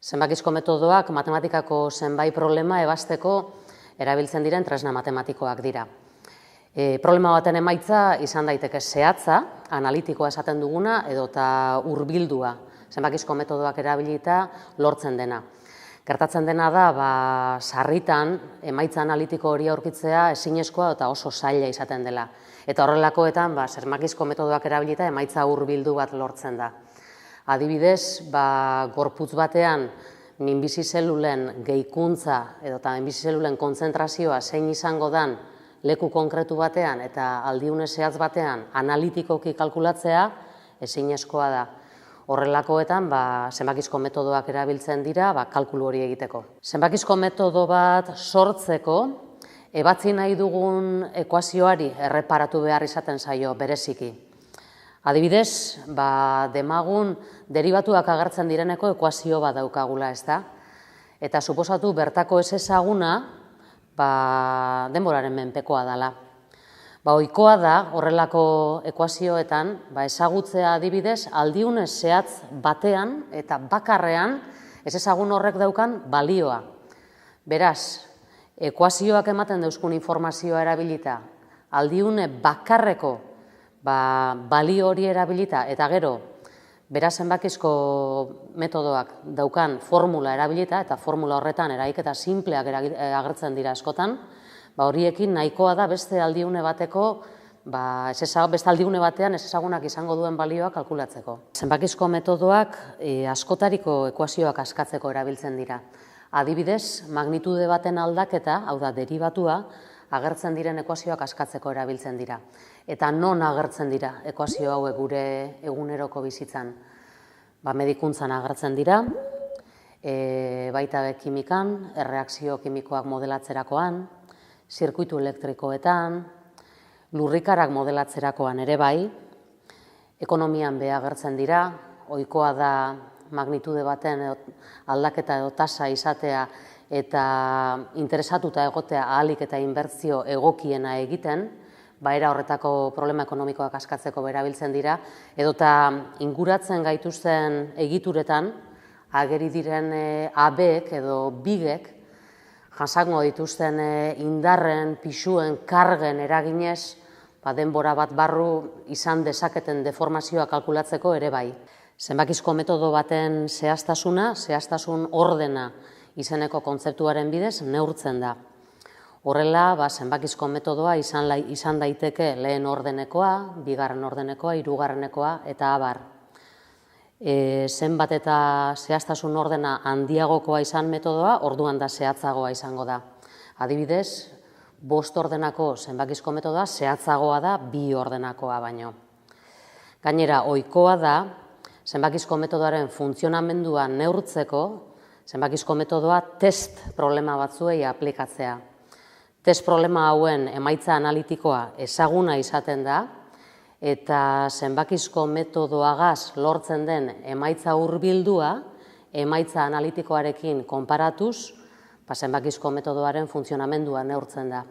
Zenbakizko metodoak matematikako zenbait problema ebazteko erabiltzen diren tresna matematikoak dira. Problema baten emaitza izan daiteke zehatza, analitikoa esaten duguna, edota hurbildua, zenbakizko metodoak erabilita lortzen dena. Gertatzen dena da, sarritan emaitza analitiko hori aurkitzea ezinezkoa eta oso zaila izaten dela. Eta horrelakoetan, zenbakizko metodoak erabilita emaitza hurbildu bat lortzen da. Adibidez, gorputz batean minbizi zelulen gehikuntza edota minbizi zelulen kontzentrazioa zein izango dan leku konkretu batean eta aldiune zehatz batean analitikoki kalkulatzea ezinezkoa da. Horrelakoetan, zenbakizko metodoak erabiltzen dira kalkulu hori egiteko. Zenbakizko metodo bat sortzeko, ebatzi nahi dugun ekuazioari erreparatu behar izaten zaio bereziki. Adibidez, demagun deribatuak agertzen direneko ekuazio bat daukagula, ez da? Eta suposatu bertako ez ezaguna denboraren menpekoa dela. Ohikoa da horrelako ekuazioetan ezagutzea adibidez aldiune zehatz batean eta bakarrean ez ezagun horrek daukan balioa. Beraz, ekuazioak ematen dauzkun informazioa erabilita aldiune bakarreko balio hori erabilita eta gero beraz zenbakizko metodoak daukan formula erabilita eta formula horretan eragiketa sinpleak agertzen dira askotan, horiekin nahikoa da beste aldiune bateko, beste aldiune batean ez ezagunak izango duen balioa kalkulatzeko. Zenbakizko metodoak askotariko ekuazioak askatzeko erabiltzen dira. Adibidez, magnitude baten aldaketa, hau da deribatua, agertzen diren ekuazioak askatzeko erabiltzen dira. Eta non agertzen dira ekuazio hauek gure eguneroko bizitzan? Medikuntzan agertzen dira, baita kimikan, erreakzio kimikoak modelatzerakoan, zirkuitu elektrikoetan, lurrikarak modelatzerakoan ere bai, ekonomian agertzen dira, ohikoa da magnitude baten aldaketa edo tasa izatea eta interesatuta egotea ahalik eta inbertsio egokiena egiten, era horretako problema ekonomikoak askatzeko erabiltzen dira, edota inguratzen gaituzten egituretan, ageri diren A-ek edo bigek, jasango dituzten indarren, pisuen, kargen eraginez, denbora bat barru izan dezaketen deformazioa kalkulatzeko ere bai. Zenbakizko metodo baten zehaztasuna, zehaztasun ordena izeneko kontzeptuaren bidez neurtzen da. Horrela, zenbakizko metodoa izan daiteke lehen ordenekoa, bigarren ordenekoa, hirugarrenekoa eta abar. Zenbat eta zehaztasun ordena handiagokoa izan metodoa, orduan da zehatzagoa izango da. Adibidez, 5 ordenako zenbakizko metodoa zehatzagoa da 2 ordenakoa baino. Gainera, ohikoa da zenbakizko metodoaren funtzionamendua neurtzeko, zenbakizko metodoa test problema batzuei aplikatzea. Test problema hauen emaitza analitikoa ezaguna izaten da, eta zenbakizko metodoagaz lortzen den emaitza hurbildua, emaitza analitikoarekin konparatuz, zenbakizko metodoaren funtzionamendua neurtzen da.